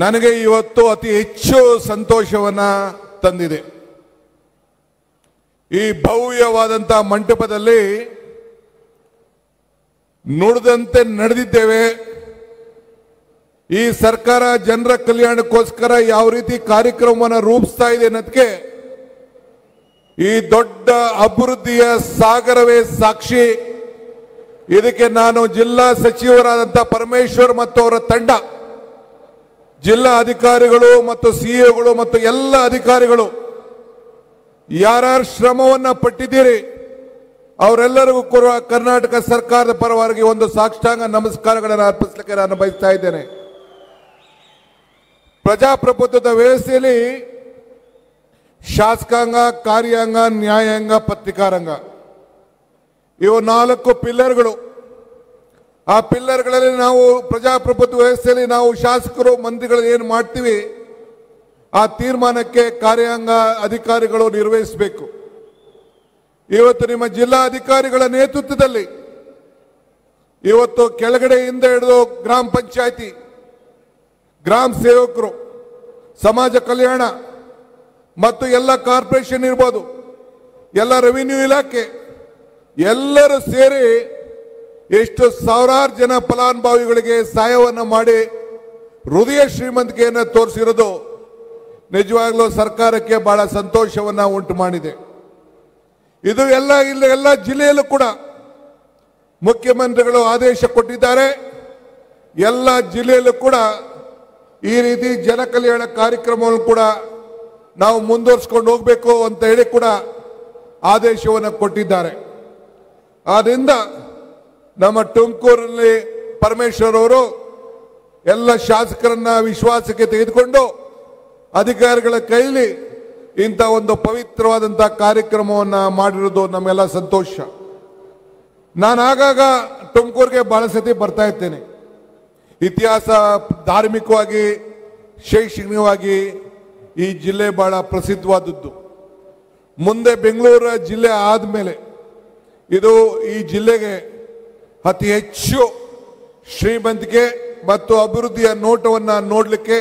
ನನಗೆ ಇವತ್ತು ಅತಿ ಹೆಚ್ಚು ಸಂತೋಷವನ್ನ ತಂದಿದೆ. ಈ ಭವ್ಯವಾದಂತ ಮಂಟಪದಲ್ಲಿ ನುಡಿದಂತೆ ನಡೆದಿದ್ದೇವೆ. ಈ ಸರ್ಕಾರ ಜನರ ಕಲ್ಯಾಣಕ್ಕೋಸ್ಕರ ಯಾವ ರೀತಿ ಕಾರ್ಯಕ್ರಮವನ್ನು ರೂಪಿಸ್ತಾ ಇದೆ ಅನ್ನೋದಕ್ಕೆ ಈ ದೊಡ್ಡ ಅಭಿವೃದ್ಧಿಯ ಸಾಗರವೇ ಸಾಕ್ಷಿ. ಇದಕ್ಕೆ ನಾನು ಜಿಲ್ಲಾ ಸಚಿವರಾದಂಥ ಪರಮೇಶ್ವರ್ ಮತ್ತು ಅವರ ತಂಡ, ಜಿಲ್ಲಾ ಅಧಿಕಾರಿಗಳು ಮತ್ತು ಸಿಇಒಗಳು ಮತ್ತು ಎಲ್ಲ ಅಧಿಕಾರಿಗಳು ಯಾರ್ಯಾರು ಶ್ರಮವನ್ನ ಪಟ್ಟಿದ್ದೀರಿ ಅವರೆಲ್ಲರಿಗೂ ಕೂಡ ಕರ್ನಾಟಕ ಸರ್ಕಾರದ ಪರವಾಗಿ ಒಂದು ಸಾಷ್ಟಾಂಗ ನಮಸ್ಕಾರಗಳನ್ನು ಅರ್ಪಿಸಲಿಕ್ಕೆ ನಾನು ಬಯಸ್ತಾ ಇದ್ದೇನೆ. ಪ್ರಜಾಪ್ರಭುತ್ವದ ವ್ಯವಸ್ಥೆಯಲ್ಲಿ ಶಾಸಕಾಂಗ, ಕಾರ್ಯಾಂಗ, ನ್ಯಾಯಾಂಗ, ಪತ್ರಿಕಾರಂಗ ಇವು 4 ಪಿಲ್ಲರ್ಗಳು. ಆ ಪಿಲ್ಲರ್ಗಳಲ್ಲಿ ನಾವು ಪ್ರಜಾಪ್ರಭುತ್ವ ವ್ಯವಸ್ಥೆಯಲ್ಲಿ ನಾವು ಶಾಸಕರು, ಮಂತ್ರಿಗಳು ಏನು ಮಾಡ್ತೀವಿ ಆ ತೀರ್ಮಾನಕ್ಕೆ ಕಾರ್ಯಾಂಗ ಅಧಿಕಾರಿಗಳು ನಿರ್ವಹಿಸಬೇಕು. ಇವತ್ತು ನಿಮ್ಮ ಜಿಲ್ಲಾ ಅಧಿಕಾರಿಗಳ ನೇತೃತ್ವದಲ್ಲಿ ಇವತ್ತು ಕೆಳಗಡೆಯಿಂದ ಹಿಡಿದು ಗ್ರಾಮ ಪಂಚಾಯಿತಿ, ಗ್ರಾಮ ಸೇವಕರು, ಸಮಾಜ ಕಲ್ಯಾಣ ಮತ್ತು ಎಲ್ಲ ಕಾರ್ಪೊರೇಷನ್ ಇರ್ಬೋದು, ಎಲ್ಲ ರೆವಿನ್ಯೂ ಇಲಾಖೆ ಎಲ್ಲರೂ ಸೇರಿ ಎಷ್ಟು ಸಾವಿರಾರು ಜನ ಫಲಾನುಭವಿಗಳಿಗೆ ಸಹಾಯವನ್ನು ಮಾಡಿ ಹೃದಯ ಶ್ರೀಮಂತಿಕೆಯನ್ನು ತೋರಿಸಿರೋದು ನಿಜವಾಗ್ಲೂ ಸರ್ಕಾರಕ್ಕೆ ಬಹಳ ಸಂತೋಷವನ್ನ ಉಂಟು ಮಾಡಿದೆ. ಇದು ಎಲ್ಲ ಜಿಲ್ಲೆಯಲ್ಲೂ ಕೂಡ ಮುಖ್ಯಮಂತ್ರಿಗಳು ಆದೇಶ ಕೊಟ್ಟಿದ್ದಾರೆ. ಎಲ್ಲ ಜಿಲ್ಲೆಯಲ್ಲೂ ಕೂಡ ಈ ರೀತಿ ಜನ ಕಲ್ಯಾಣ ಕಾರ್ಯಕ್ರಮವನ್ನು ಕೂಡ ನಾವು ಮುಂದುವರಿಸಿಕೊಂಡು ಹೋಗಬೇಕು ಅಂತ ಹೇಳಿ ಕೂಡ ಆದೇಶವನ್ನು ಕೊಟ್ಟಿದ್ದಾರೆ. ಆದ್ರಿಂದ ನಮ್ಮ ತುಮಕೂರಲ್ಲಿ ಪರಮೇಶ್ವರ್ ಅವರು ಎಲ್ಲ ಶಾಸಕರನ್ನ ವಿಶ್ವಾಸಕ್ಕೆ ತೆಗೆದುಕೊಂಡು ಅಧಿಕಾರಿಗಳ ಕೈಲಿ ಇಂಥ ಒಂದು ಪವಿತ್ರವಾದಂತಹ ಕಾರ್ಯಕ್ರಮವನ್ನು ಮಾಡಿರೋದು ನಮ್ಮೆಲ್ಲ ಸಂತೋಷ. ನಾನು ಆಗಾಗ ತುಮಕೂರಿಗೆ ಬಹಳ ಸತಿ ಬರ್ತಾ ಇರ್ತೇನೆ. ಇತಿಹಾಸ, ಧಾರ್ಮಿಕವಾಗಿ, ಶೈಕ್ಷಣಿಕವಾಗಿ ಈ ಜಿಲ್ಲೆ ಬಹಳ ಪ್ರಸಿದ್ಧವಾದದ್ದು. ಮುಂದೆ ಬೆಂಗಳೂರು ಜಿಲ್ಲೆ ಆದಮೇಲೆ ಇದು ಈ ಜಿಲ್ಲೆಗೆ ಅತಿ ಹೆಚ್ಚು ಶ್ರೀಮಂತಿಕೆ ಮತ್ತು ಅಭಿವೃದ್ಧಿಯ ನೋಟವನ್ನು ನೋಡಲಿಕ್ಕೆ,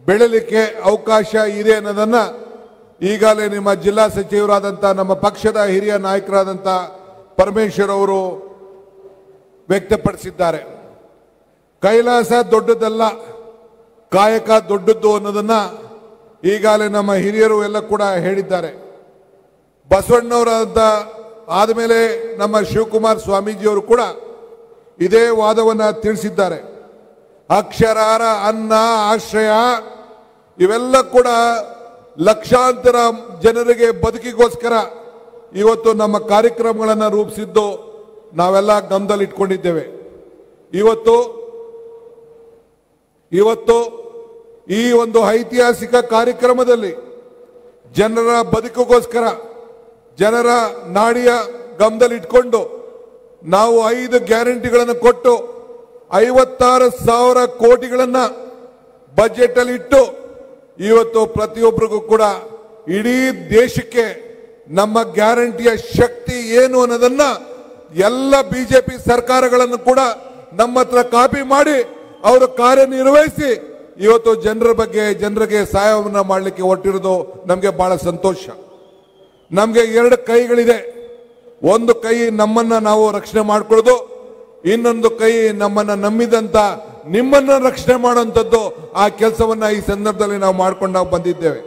ಬೆಳಲಿಕ್ಕೆ ಅವಕಾಶ ಇದೆ ಅನ್ನೋದನ್ನ ಈಗಾಗಲೇ ನಿಮ್ಮ ಜಿಲ್ಲಾ ಸಚಿವರಾದಂಥ ನಮ್ಮ ಪಕ್ಷದ ಹಿರಿಯ ನಾಯಕರಾದಂಥ ಪರಮೇಶ್ವರ್ ಅವರು ವ್ಯಕ್ತಪಡಿಸಿದ್ದಾರೆ. ಕೈಲಾಸ ದೊಡ್ಡದಲ್ಲ, ಕಾಯಕ ದೊಡ್ಡದ್ದು ಅನ್ನೋದನ್ನ ಈಗಾಗಲೇ ನಮ್ಮ ಹಿರಿಯರು ಎಲ್ಲ ಕೂಡ ಹೇಳಿದ್ದಾರೆ. ಬಸವಣ್ಣವರಾದಂಥ ಆದಮೇಲೆ ನಮ್ಮ ಶಿವಕುಮಾರ ಸ್ವಾಮೀಜಿಯವರು ಕೂಡ ಇದೇ ವಾದವನ್ನು ತಿಳಿಸಿದ್ದಾರೆ. ಅಕ್ಷರಾರ, ಅನ್ನ, ಆಶ್ರಯ ಇವೆಲ್ಲ ಕೂಡ ಲಕ್ಷಾಂತರ ಜನರಿಗೆ ಬದುಕಿಗೋಸ್ಕರ ಇವತ್ತು ನಮ್ಮ ಕಾರ್ಯಕ್ರಮಗಳನ್ನು ರೂಪಿಸಿದ್ದು ನಾವೆಲ್ಲ ಗಮನದಲ್ಲಿ ಇಟ್ಕೊಂಡಿದ್ದೇವೆ. ಇವತ್ತು ಈ ಒಂದು ಐತಿಹಾಸಿಕ ಕಾರ್ಯಕ್ರಮದಲ್ಲಿ ಜನರ ಬದುಕಿಗೋಸ್ಕರ, ಜನರ ನಾಡಿಯ ಗಮನದಲ್ಲಿ ಇಟ್ಕೊಂಡು ನಾವು 5 ಗ್ಯಾರಂಟಿಗಳನ್ನು ಕೊಟ್ಟು 56,000 ಕೋಟಿಗಳನ್ನ ಬಜೆಟ್ ಅಲ್ಲಿ ಇಟ್ಟು ಇವತ್ತು ಪ್ರತಿಯೊಬ್ಬರಿಗೂ ಕೂಡ ಇಡೀ ದೇಶಕ್ಕೆ ನಮ್ಮ ಗ್ಯಾರಂಟಿಯ ಶಕ್ತಿ ಏನು ಅನ್ನೋದನ್ನ ಎಲ್ಲ ಬಿಜೆಪಿ ಸರ್ಕಾರಗಳನ್ನು ಕೂಡ ನಮ್ಮ ಹತ್ರ ಕಾಪಿ ಮಾಡಿ ಅವರು ಕಾರ್ಯನಿರ್ವಹಿಸಿ ಇವತ್ತು ಜನರಿಗೆ ಸಹಾಯವನ್ನು ಮಾಡಲಿಕ್ಕೆ ಹೊರಟಿರೋದು ನಮಗೆ ಬಹಳ ಸಂತೋಷ. ನಮಗೆ 2 ಕೈಗಳಿದೆ. ಒಂದು ಕೈ ನಮ್ಮನ್ನ ನಾವು ರಕ್ಷಣೆ ಮಾಡ್ಕೊಳ್ಳೋದು, ಇನ್ನೊಂದು ಕೈ ನಮ್ಮನ್ನ ನಂಬಿದಂತ ನಿಮ್ಮನ್ನ ರಕ್ಷಣೆ ಮಾಡುವಂಥದ್ದು. ಆ ಕೆಲಸವನ್ನ ಈ ಸಂದರ್ಭದಲ್ಲಿ ನಾವು ಮಾಡ್ಕೊಂಡು ನಾವು ಬಂದಿದ್ದೇವೆ.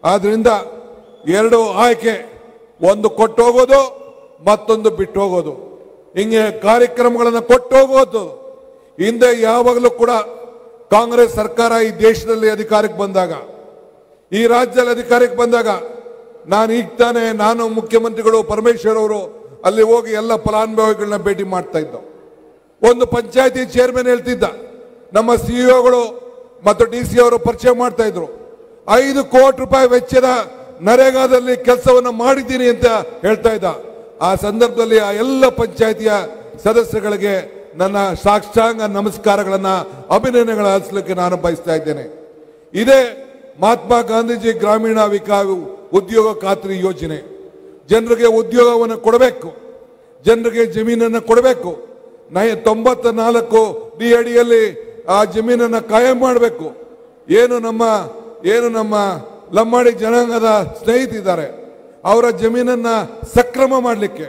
ಆದ್ರಿಂದ 2 ಆಯ್ಕೆ, ಒಂದು ಕೊಟ್ಟು ಹೋಗೋದು, ಮತ್ತೊಂದು ಬಿಟ್ಟು ಹೋಗೋದು. ಹಿಂಗೆ ಕಾರ್ಯಕ್ರಮಗಳನ್ನು ಕೊಟ್ಟು ಹೋಗೋದು. ಹಿಂದೆ ಯಾವಾಗಲೂ ಕೂಡ ಕಾಂಗ್ರೆಸ್ ಸರ್ಕಾರ ಈ ದೇಶದಲ್ಲಿ ಅಧಿಕಾರಕ್ಕೆ ಬಂದಾಗ, ಈ ರಾಜ್ಯದಲ್ಲಿ ಅಧಿಕಾರಕ್ಕೆ ಬಂದಾಗ ನಾನು ಮುಖ್ಯಮಂತ್ರಿಗಳು ಪರಮೇಶ್ವರ್ ಅವರು ಅಲ್ಲಿ ಹೋಗಿ ಎಲ್ಲ ಫಲಾನುಭವಿಗಳನ್ನ ಭೇಟಿ ಮಾಡ್ತಾ ಇದ್ದೋ. ಒಂದು ಪಂಚಾಯತಿ ಚೇರ್ಮನ್ ಹೇಳ್ತಿದ್ದ, ನಮ್ಮ ಸಿಇಒಗಳು ಮತ್ತು DC ಅವರು ಪರಿಚಯ ಮಾಡ್ತಾ ಇದ್ರು, 5 ಕೋಟಿ ರೂಪಾಯಿ ವೆಚ್ಚದ ನರೇಗಾದಲ್ಲಿ ಕೆಲಸವನ್ನು ಮಾಡಿದ್ದೀನಿ ಅಂತ ಹೇಳ್ತಾ ಇದ್ದ. ಆ ಸಂದರ್ಭದಲ್ಲಿ ಆ ಎಲ್ಲ ಪಂಚಾಯತಿಯ ಸದಸ್ಯಗಳಿಗೆ ನನ್ನ ಸಾಷ್ಟಾಂಗ ನಮಸ್ಕಾರಗಳನ್ನ, ಅಭಿನಂದನೆಗಳ ಹಂಚಲಿಕ್ಕೆ ನಾನು ಬಯಸ್ತಾ ಇದ್ದೇನೆ. ಇದೇ ಮಹಾತ್ಮ ಗಾಂಧೀಜಿ ಗ್ರಾಮೀಣ ಉದ್ಯೋಗ ಖಾತ್ರಿ ಯೋಜನೆ. ಜನರಿಗೆ ಉದ್ಯೋಗವನ್ನು ಕೊಡಬೇಕು, ಜನರಿಗೆ ಜಮೀನನ್ನು ಕೊಡಬೇಕು. 94 ಡಿ ಅಡಿಯಲ್ಲಿ ಆ ಜಮೀನನ್ನು ಕಾಯಂ ಮಾಡಬೇಕು. ಏನು ನಮ್ಮ ಲಂಬಾಣಿ ಜನಾಂಗದ ಸ್ನೇಹಿತರಿದ್ದಾರೆ, ಅವರ ಜಮೀನನ್ನ ಸಕ್ರಮ ಮಾಡಲಿಕ್ಕೆ,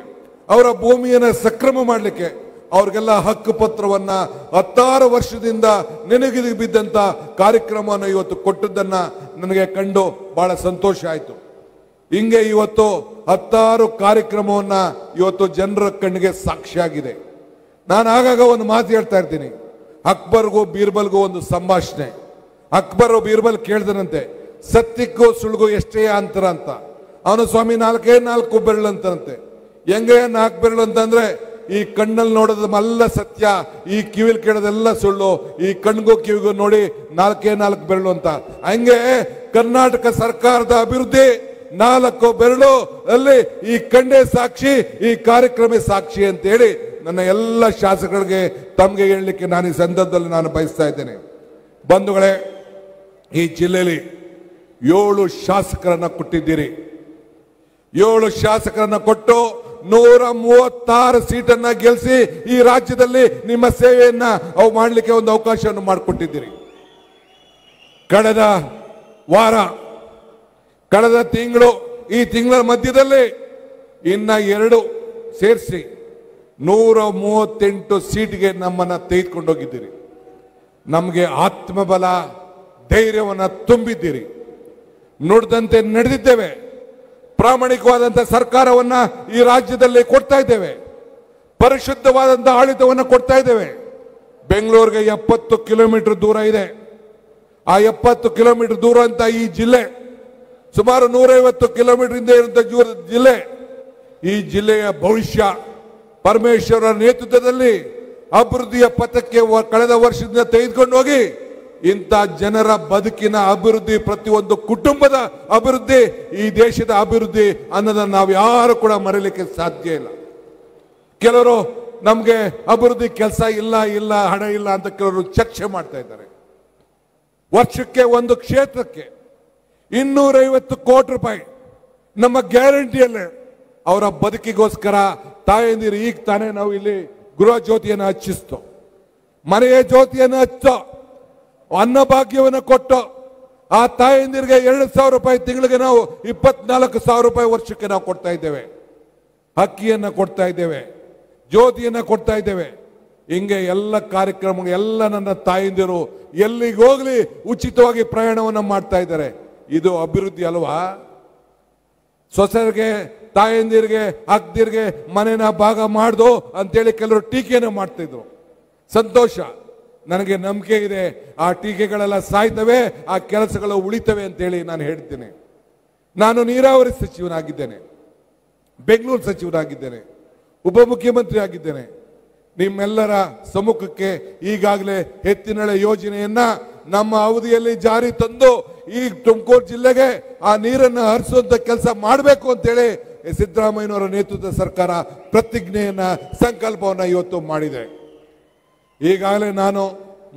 ಅವರ ಭೂಮಿಯನ್ನು ಸಕ್ರಮ ಮಾಡಲಿಕ್ಕೆ ಅವ್ರಿಗೆಲ್ಲ ಹಕ್ಕು ಪತ್ರವನ್ನ 16 ವರ್ಷದಿಂದ ನೆನಗಿದು ಬಿದ್ದಂತ ಕಾರ್ಯಕ್ರಮವನ್ನು ಇವತ್ತು ಕೊಟ್ಟದ್ದನ್ನ ನನಗೆ ಕಂಡು ಬಹಳ ಸಂತೋಷ ಆಯಿತು. ಹಿಂಗೆ ಇವತ್ತು 16 ಕಾರ್ಯಕ್ರಮವನ್ನ ಇವತ್ತು ಜನರ ಕಣ್ಣಿಗೆ ಸಾಕ್ಷಿಯಾಗಿದೆ. ನಾನು ಆಗಾಗ ಒಂದು ಮಾತು ಹೇಳ್ತಾ ಇರ್ತೀನಿ, ಅಕ್ಬರ್ಗೂ ಬೀರ್ಬಲ್ಗೂ ಒಂದು ಸಂಭಾಷಣೆ. ಅಕ್ಬರ್ ಬೀರ್ಬಲ್ ಕೇಳ್ದನಂತೆ, ಸತ್ಯಕ್ಕೂ ಸುಳ್ಳಿಗೂ ಎಷ್ಟೇ ಅಂತರ ಅಂತ. ಅವನು ಸ್ವಾಮಿ 4 ಬೆರಳು ಅಂತಂತೆ. ಹೆಂಗೆ 4 ಬೆರಳು ಅಂತಂದ್ರೆ, ಈ ಕಣ್ಣಲ್ಲಿ ನೋಡೋದಲ್ಲ ಸತ್ಯ, ಈ ಕಿವಿಲ್ ಕೇಳೋದೆಲ್ಲ ಸುಳ್ಳು, ಈ ಕಣ್ಗೂ ಕಿವಿಗೂ ನೋಡಿ 4 ಬೆರಳು ಅಂತ. ಹಂಗೆ ಕರ್ನಾಟಕ ಸರ್ಕಾರದ ಅಭಿವೃದ್ಧಿ 4 ಬೆರಳು ಅಲ್ಲಿ ಈ ಕಣ್ಣೇ ಸಾಕ್ಷಿ, ಈ ಕಾರ್ಯಕ್ರಮ ಸಾಕ್ಷಿ ಅಂತ ಹೇಳಿ ನನ್ನ ಎಲ್ಲ ಶಾಸಕರಿಗೆ ತಮಗೆ ಹೇಳಲಿಕ್ಕೆ ನಾನು ಈ ಸಂದರ್ಭದಲ್ಲಿ ನಾನು ಬಯಸ್ತಾ ಇದ್ದೇನೆ. ಬಂಧುಗಳೇ, ಈ ಜಿಲ್ಲೆಯಲ್ಲಿ 7 ಶಾಸಕರನ್ನ ಕೊಟ್ಟಿದ್ದೀರಿ. 7 ಶಾಸಕರನ್ನ ಕೊಟ್ಟು 136 ಸೀಟನ್ನ ಗೆಲ್ಲಿಸಿ ಈ ರಾಜ್ಯದಲ್ಲಿ ನಿಮ್ಮ ಸೇವೆಯನ್ನ ಮಾಡಲಿಕ್ಕೆ ಒಂದು ಅವಕಾಶವನ್ನು ಮಾಡಿಕೊಟ್ಟಿದ್ದೀರಿ. ಕಳೆದ ವಾರ, ಕಳೆದ ತಿಂಗಳು, ಈ ತಿಂಗಳ ಮಧ್ಯದಲ್ಲಿ ಇನ್ನ 2 ಸೇರಿಸಿ 138 ಸೀಟ್ಗೆ ನಮ್ಮನ್ನ ತೆಗೆದುಕೊಂಡೋಗಿದ್ದೀರಿ. ನಮಗೆ ಆತ್ಮಬಲ, ಧೈರ್ಯವನ್ನು ತುಂಬಿದ್ದೀರಿ. ನುಡಿದಂತೆ ನಡೆದಿದ್ದೇವೆ. ಪ್ರಾಮಾಣಿಕವಾದಂತಹ ಸರ್ಕಾರವನ್ನ ಈ ರಾಜ್ಯದಲ್ಲಿ ಕೊಡ್ತಾ ಇದ್ದೇವೆ. ಪರಿಶುದ್ಧವಾದಂತಹ ಆಡಳಿತವನ್ನು ಕೊಡ್ತಾ ಇದ್ದೇವೆ. ಬೆಂಗಳೂರಿಗೆ 70 ಕಿಲೋಮೀಟರ್ ದೂರ ಇದೆ. ಆ 70 ಕಿಲೋಮೀಟರ್ ದೂರ ಅಂತ ಈ ಜಿಲ್ಲೆ ಸುಮಾರು 150 ಕಿಲೋಮೀಟರ್ ಇಂದ ಇರುವಂತಹ ಜಿಲ್ಲೆ. ಈ ಜಿಲ್ಲೆಯ ಭವಿಷ್ಯ ಪರಮೇಶ್ವರ ನೇತೃತ್ವದಲ್ಲಿ ಅಭಿವೃದ್ಧಿಯ ಪಥಕ್ಕೆ ಕಳೆದ ವರ್ಷದಿಂದ ತೆಗೆದುಕೊಂಡು ಹೋಗಿ ಇಂಥ ಜನರ ಬದುಕಿನ ಅಭಿವೃದ್ಧಿ, ಪ್ರತಿಯೊಂದು ಕುಟುಂಬದ ಅಭಿವೃದ್ಧಿ, ಈ ದೇಶದ ಅಭಿವೃದ್ಧಿ ಅನ್ನೋದನ್ನು ನಾವು ಯಾರು ಕೂಡ ಮರೆಯಲಿಕ್ಕೆ ಸಾಧ್ಯ ಇಲ್ಲ. ಕೆಲವರು ನಮಗೆ ಅಭಿವೃದ್ಧಿ ಕೆಲಸ ಇಲ್ಲ, ಹಣ ಇಲ್ಲ ಅಂತ ಕೆಲವರು ಚರ್ಚೆ ಮಾಡ್ತಾ ಇದ್ದಾರೆ. ವರ್ಷಕ್ಕೆ ಒಂದು ಕ್ಷೇತ್ರಕ್ಕೆ 250 ಕೋಟಿ ರೂಪಾಯಿ ನಮ್ಮ ಗ್ಯಾರಂಟಿಯಲ್ಲೇ ಅವರ ಬದುಕಿಗೋಸ್ಕರ ತಾಯಂದಿರು ಈಗ ತಾನೇ ನಾವು ಇಲ್ಲಿ ಗೃಹ ಜ್ಯೋತಿಯನ್ನು ಹಚ್ಚಿಸ್ತೋ, ಮನೆಯ ಜ್ಯೋತಿಯನ್ನು ಹಚ್ಚೋ, ಅನ್ನಭಾಗ್ಯವನ್ನು ಕೊಟ್ಟು ಆ ತಾಯಂದಿರಿಗೆ 2,000 ರೂಪಾಯಿ ತಿಂಗಳಿಗೆ ನಾವು 24,000 ರೂಪಾಯಿ ವರ್ಷಕ್ಕೆ ನಾವು ಕೊಡ್ತಾ ಇದ್ದೇವೆ. ಅಕ್ಕಿಯನ್ನ ಕೊಡ್ತಾ ಇದ್ದೇವೆ, ಜ್ಯೋತಿಯನ್ನ ಕೊಡ್ತಾ ಇದ್ದೇವೆ. ಹಿಂಗೆ ಎಲ್ಲ ಕಾರ್ಯಕ್ರಮ, ಎಲ್ಲ ನನ್ನ ತಾಯಂದಿರು ಎಲ್ಲಿಗೆ ಹೋಗ್ಲಿ ಉಚಿತವಾಗಿ ಪ್ರಯಾಣವನ್ನು ಮಾಡ್ತಾ ಇದ್ದಾರೆ. ಇದು ಅಭಿವೃದ್ಧಿ ಅಲ್ವಾ? ಸೊಸೆರಿಗೆ, ತಾಯಂದಿರಿಗೆ, ಅಕ್ಕದಿರಿಗೆ ಮನೆನ ಭಾಗ ಮಾಡ್ದು ಅಂತೇಳಿ ಕೆಲವರು ಟೀಕೆಯನ್ನು ಮಾಡ್ತಾ ಇದ್ರು. ಸಂತೋಷ, ನನಗೆ ನಂಬಿಕೆ ಇದೆ. ಆ ಟೀಕೆಗಳೆಲ್ಲ ಸಾಯ್ತವೆ, ಆ ಕೆಲಸಗಳು ಉಳಿತವೆ ಅಂತೇಳಿ ನಾನು ಹೇಳ್ತೇನೆ. ನಾನು ನೀರಾವರಿ ಸಚಿವನಾಗಿದ್ದೇನೆ, ಬೆಂಗಳೂರು ಸಚಿವನಾಗಿದ್ದೇನೆ, ಉಪಮುಖ್ಯಮಂತ್ರಿ ಆಗಿದ್ದೇನೆ. ನಿಮ್ಮೆಲ್ಲರ ಸಮ್ಮುಖಕ್ಕೆ ಈಗಾಗಲೇ ಎತ್ತಿನಹೊಳೆ ಯೋಜನೆಯನ್ನ ನಮ್ಮ ಅವಧಿಯಲ್ಲಿ ಜಾರಿ ತಂದು ಈ ತುಮಕೂರು ಜಿಲ್ಲೆಗೆ ಆ ನೀರನ್ನು ಹರಿಸುವಂತ ಕೆಲಸ ಮಾಡಬೇಕು ಅಂತೇಳಿ ಸಿದ್ದರಾಮಯ್ಯನವರ ನೇತೃತ್ವದ ಸರ್ಕಾರ ಪ್ರತಿಜ್ಞೆಯನ್ನ, ಸಂಕಲ್ಪವನ್ನ ಇವತ್ತು ಮಾಡಿದೆ. ಈಗಾಗಲೇ ನಾನು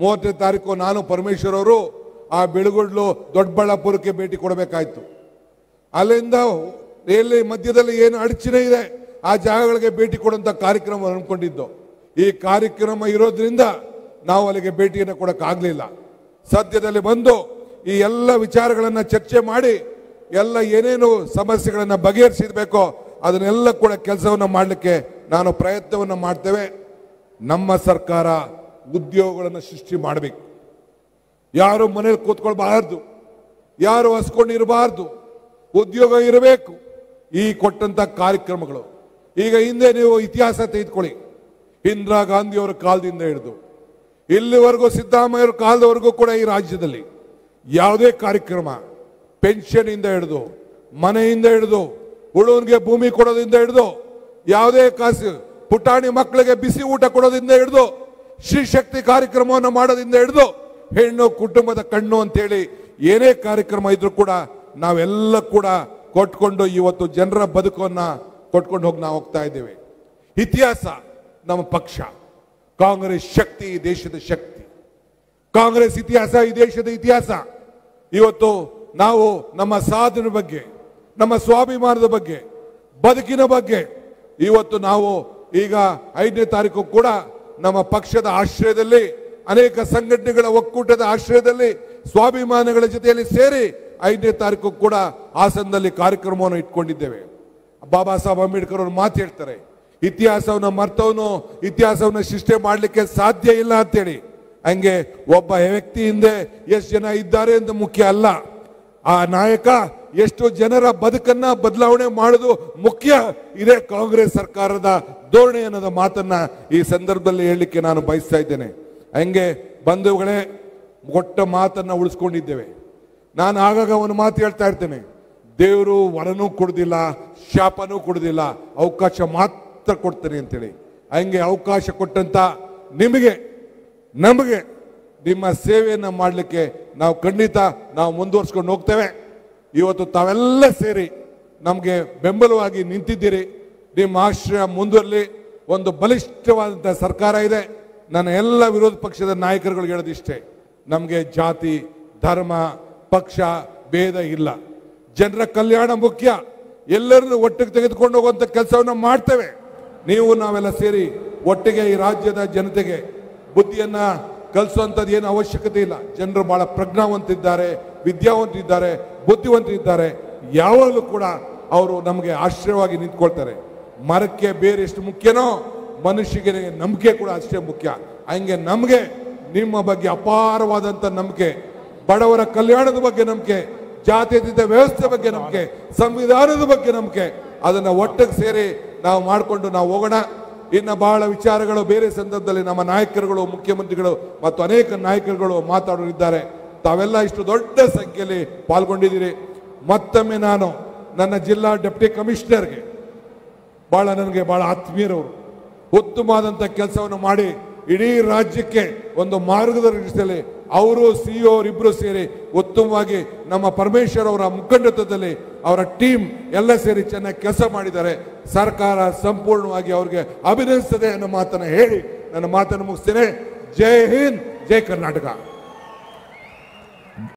30ನೇ ತಾರೀಕು ನಾನು ಪರಮೇಶ್ವರ್ ಅವರು ಆ ಬೆಳಗುಡ್ಲು ದೊಡ್ಡಬಳ್ಳಾಪುರಕ್ಕೆ ಭೇಟಿ ಕೊಡಬೇಕಾಯ್ತು. ಅಲ್ಲಿಂದ ಎಲ್ಲಿ ಮಧ್ಯದಲ್ಲಿ ಏನು ಅಡಚಣೆ ಇದೆ ಆ ಜಾಗಗಳಿಗೆ ಭೇಟಿ ಕೊಡುವಂತ ಕಾರ್ಯಕ್ರಮ ಅನ್ಕೊಂಡಿದ್ದು. ಈ ಕಾರ್ಯಕ್ರಮ ಇರೋದ್ರಿಂದ ನಾವು ಅಲ್ಲಿಗೆ ಭೇಟಿಯನ್ನು ಕೊಡಕ್ಕಾಗ್ಲಿಲ್ಲ. ಸದ್ಯದಲ್ಲಿ ಬಂದು ಈ ಎಲ್ಲ ವಿಚಾರಗಳನ್ನ ಚರ್ಚೆ ಮಾಡಿ ಎಲ್ಲ ಏನೇನು ಸಮಸ್ಯೆಗಳನ್ನ ಬಗೆಹರಿಸಬೇಕೋ ಅದನ್ನೆಲ್ಲ ಕೂಡ ಕೆಲಸವನ್ನ ಮಾಡಲಿಕ್ಕೆ ನಾನು ಪ್ರಯತ್ನವನ್ನು ಮಾಡ್ತೇವೆ. ನಮ್ಮ ಸರ್ಕಾರ ಉದ್ಯೋಗಗಳನ್ನು ಸೃಷ್ಟಿ ಮಾಡಬೇಕು. ಯಾರು ಮನೇಲಿ ಕೂತ್ಕೊಳ್ಬಾರ್ದು, ಯಾರು ಹಸ್ಕೊಂಡಿರಬಾರ್ದು, ಉದ್ಯೋಗ ಇರಬೇಕು. ಈ ಕೊಟ್ಟಂತ ಕಾರ್ಯಕ್ರಮಗಳು ಈಗ ಹಿಂದೆ ನೀವು ಇತಿಹಾಸ ತೆಗೆದುಕೊಳ್ಳಿ. ಇಂದಿರಾ ಗಾಂಧಿಯವರ ಕಾಲದಿಂದ ಹಿಡಿದು ಇಲ್ಲಿವರೆಗೂ ಸಿದ್ದರಾಮಯ್ಯವರ ಕಾಲದವರೆಗೂ ಕೂಡ ಈ ರಾಜ್ಯದಲ್ಲಿ ಯಾವುದೇ ಕಾರ್ಯಕ್ರಮ, ಪೆನ್ಷನ್ ಇಂದ ಹಿಡಿದು, ಮನೆಯಿಂದ ಹಿಡಿದು, ಉಳುವನಿಗೆ ಭೂಮಿ ಕೊಡೋದ್ರಿಂದ ಹಿಡಿದು, ಯಾವುದೇ ಕಾಸು ಪುಟಾಣಿ ಮಕ್ಕಳಿಗೆ ಬಿಸಿ ಊಟ ಕೊಡೋದ್ರಿಂದ ಹಿಡಿದು, ಶ್ರೀಶಕ್ತಿ ಕಾರ್ಯಕ್ರಮವನ್ನು ಮಾಡೋದ್ರಿಂದ ಹಿಡಿದು, ಹೆಣ್ಣು ಕುಟುಂಬದ ಕಣ್ಣು ಅಂತೇಳಿ ಏನೇ ಕಾರ್ಯಕ್ರಮ ಇದ್ರೂ ಕೂಡ ನಾವೆಲ್ಲ ಕೂಡ ಕೊಟ್ಕೊಂಡು ಇವತ್ತು ಜನರ ಬದುಕನ್ನ ಕೊಟ್ಕೊಂಡು ನಾವು ಹೋಗ್ತಾ ಇದ್ದೇವೆ. ಇತಿಹಾಸ ನಮ್ಮ ಪಕ್ಷ, ಕಾಂಗ್ರೆಸ್ ಶಕ್ತಿ ಈ ದೇಶದ ಶಕ್ತಿ, ಕಾಂಗ್ರೆಸ್ ಇತಿಹಾಸ ಈ ದೇಶದ ಇತಿಹಾಸ. ಇವತ್ತು ನಾವು ನಮ್ಮ ಸಾಧನೆ ಬಗ್ಗೆ, ನಮ್ಮ ಸ್ವಾಭಿಮಾನದ ಬಗ್ಗೆ, ಬದುಕಿನ ಬಗ್ಗೆ ಇವತ್ತು ನಾವು ಈಗ 5ನೇ ತಾರೀಕು ಕೂಡ ನಮ್ಮ ಪಕ್ಷದ ಆಶ್ರಯದಲ್ಲಿ ಅನೇಕ ಸಂಘಟನೆಗಳ ಒಕ್ಕೂಟದ ಆಶ್ರಯದಲ್ಲಿ ಸ್ವಾಭಿಮಾನಿಗಳ ಜೊತೆಯಲ್ಲಿ ಸೇರಿ 5ನೇ ತಾರೀಕು ಕೂಡ ಹಾಸನದಲ್ಲಿ ಕಾರ್ಯಕ್ರಮವನ್ನು ಇಟ್ಕೊಂಡಿದ್ದೇವೆ. ಬಾಬಾ ಸಾಹೇಬ್ ಅಂಬೇಡ್ಕರ್ ಅವರು ಮಾತು ಹೇಳ್ತಾರೆ, ಇತಿಹಾಸವನ್ನು ಮರ್ತವನು ಇತಿಹಾಸವನ್ನು ಸೃಷ್ಟಿ ಮಾಡಲಿಕ್ಕೆ ಸಾಧ್ಯ ಇಲ್ಲ ಅಂತೇಳಿ. ಹಂಗೆ ಒಬ್ಬ ವ್ಯಕ್ತಿ ಹಿಂದೆ ಎಷ್ಟು ಜನ ಇದ್ದಾರೆ ಅಂತ ಮುಖ್ಯ ಅಲ್ಲ, ಆ ನಾಯಕ ಎಷ್ಟು ಜನರ ಬದುಕನ್ನ ಬದಲಾವಣೆ ಮಾಡೋದು ಮುಖ್ಯ. ಇದೇ ಕಾಂಗ್ರೆಸ್ ಸರ್ಕಾರದ ಧೋರಣೆ ಅನ್ನೋದ ಮಾತನ್ನ ಈ ಸಂದರ್ಭದಲ್ಲಿ ಹೇಳಲಿಕ್ಕೆ ನಾನು ಬಯಸ್ತಾ ಇದ್ದೇನೆ. ಹಂಗೆ ಬಂಧುಗಳೇ, ಕೊಟ್ಟ ಮಾತನ್ನ ಉಳಿಸ್ಕೊಂಡಿದ್ದೇವೆ. ನಾನು ಆಗಾಗ ಒಂದು ಮಾತು ಹೇಳ್ತಾ ಇರ್ತೇನೆ, ದೇವರು ವರನೂ ಕೊಡುದಿಲ್ಲ, ಶಾಪನೂ ಕೊಡುದಿಲ್ಲ, ಅವಕಾಶ ಮಾತ್ರ ಕೊಡ್ತೇನೆ ಅಂತೇಳಿ. ಹಂಗೆ ಅವಕಾಶ ಕೊಟ್ಟಂತ ನಿಮಗೆ ನಮಗೆ ನಿಮ್ಮ ಸೇವೆಯನ್ನ ಮಾಡಲಿಕ್ಕೆ ನಾವು ಖಂಡಿತ ನಾವು ಮುಂದುವರ್ಸ್ಕೊಂಡು ಹೋಗ್ತೇವೆ. ಇವತ್ತು ತಾವೆಲ್ಲ ಸೇರಿ ನಮಗೆ ಬೆಂಬಲವಾಗಿ ನಿಂತಿದ್ದೀರಿ. ನಿಮ್ಮ ಆಶ್ರಯ ಮುಂದುವರಲಿ. ಒಂದು ಬಲಿಷ್ಠವಾದಂತಹ ಸರ್ಕಾರ ಇದೆ. ನನ್ನ ಎಲ್ಲ ವಿರೋಧ ಪಕ್ಷದ ನಾಯಕರುಗಳಿಗೆ ಹೇಳೋದಿಷ್ಟೇ, ನಮಗೆ ಜಾತಿ ಧರ್ಮ ಪಕ್ಷ ಭೇದ ಇಲ್ಲ. ಜನರ ಕಲ್ಯಾಣ ಮುಖ್ಯ. ಎಲ್ಲರನ್ನು ಒಟ್ಟಿಗೆ ತೆಗೆದುಕೊಂಡು ಹೋಗುವಂತ ಕೆಲಸವನ್ನು ಮಾಡ್ತೇವೆ. ನೀವು ನಾವೆಲ್ಲ ಸೇರಿ ಒಟ್ಟಿಗೆ ಈ ರಾಜ್ಯದ ಜನತೆಗೆ ಬುದ್ಧಿಯನ್ನ ಕಲಿಸುವಂಥದ್ದು ಏನು ಅವಶ್ಯಕತೆ ಇಲ್ಲ. ಜನರು ಬಹಳ ಪ್ರಜ್ಞಾವಂತಿದ್ದಾರೆ, ವಿದ್ಯಾವಂತರಿದ್ದಾರೆ, ಬುದ್ಧಿವಂತರಿದ್ದಾರೆ. ಯಾವಾಗಲೂ ಕೂಡ ಅವರು ನಮಗೆ ಆಶ್ರಯವಾಗಿ ನಿಂತ್ಕೊಳ್ತಾರೆ. ಮರಕ್ಕೆ ಬೇರೆ ಎಷ್ಟು ಮುಖ್ಯನೋ ಮನುಷ್ಯಗೆ ನಂಬಿಕೆ ಕೂಡ ಅಷ್ಟೇ ಮುಖ್ಯ. ಹಂಗೆ ನಮಗೆ ನಿಮ್ಮ ಬಗ್ಗೆ ಅಪಾರವಾದಂಥ ನಂಬಿಕೆ, ಬಡವರ ಕಲ್ಯಾಣದ ಬಗ್ಗೆ ನಂಬಿಕೆ, ಜಾತ್ಯತೀತ ವ್ಯವಸ್ಥೆ ಬಗ್ಗೆ ನಂಬಿಕೆ, ಸಂವಿಧಾನದ ಬಗ್ಗೆ ನಂಬಿಕೆ. ಅದನ್ನ ಒಟ್ಟಿಗೆ ಸೇರಿ ನಾವು ಮಾಡಿಕೊಂಡು ನಾವು ಹೋಗೋಣ. ಇನ್ನು ಬಹಳ ವಿಚಾರಗಳು ಬೇರೆ ಸಂದರ್ಭದಲ್ಲಿ ನಮ್ಮ ನಾಯಕರುಗಳು, ಮುಖ್ಯಮಂತ್ರಿಗಳು ಮತ್ತು ಅನೇಕ ನಾಯಕರುಗಳು ಮಾತಾಡೋರಿದ್ದಾರೆ. ತಾವೆಲ್ಲ ಇಷ್ಟು ದೊಡ್ಡ ಸಂಖ್ಯೆಯಲ್ಲಿ ಪಾಲ್ಗೊಂಡಿದ್ದೀರಿ. ಮತ್ತೊಮ್ಮೆ ನಾನು ನನ್ನ ಜಿಲ್ಲಾ ಡೆಪ್ಟಿ ಕಮಿಷನರ್ಗೆ ನನಗೆ ಬಹಳ ಆತ್ಮೀಯರವರು, ಉತ್ತಮವಾದಂಥ ಕೆಲಸವನ್ನು ಮಾಡಿ ಇಡೀ ರಾಜ್ಯಕ್ಕೆ ಒಂದು ಮಾರ್ಗದರ್ಶನದಲ್ಲಿ ಅವರು ಸಿಇಒ ಅವರಿಬ್ಬರು ಸೇರಿ ಉತ್ತಮವಾಗಿ ನಮ್ಮ ಪರಮೇಶ್ವರ್ ಅವರ ಮುಖಂಡತ್ವದಲ್ಲಿ ಅವರ ಟೀಮ್ ಎಲ್ಲ ಸೇರಿ ಚೆನ್ನಾಗಿ ಕೆಲಸ ಮಾಡಿದ್ದಾರೆ. ಸರ್ಕಾರ ಸಂಪೂರ್ಣವಾಗಿ ಅವರಿಗೆ ಅಭಿನಂದಿಸ್ತದೆ ಅನ್ನೋ ಮಾತನ್ನು ಹೇಳಿ ನನ್ನ ಮಾತನ್ನು ಮುಗಿಸ್ತೇನೆ. ಜೈ ಹಿಂದ್, ಜೈ ಕರ್ನಾಟಕ.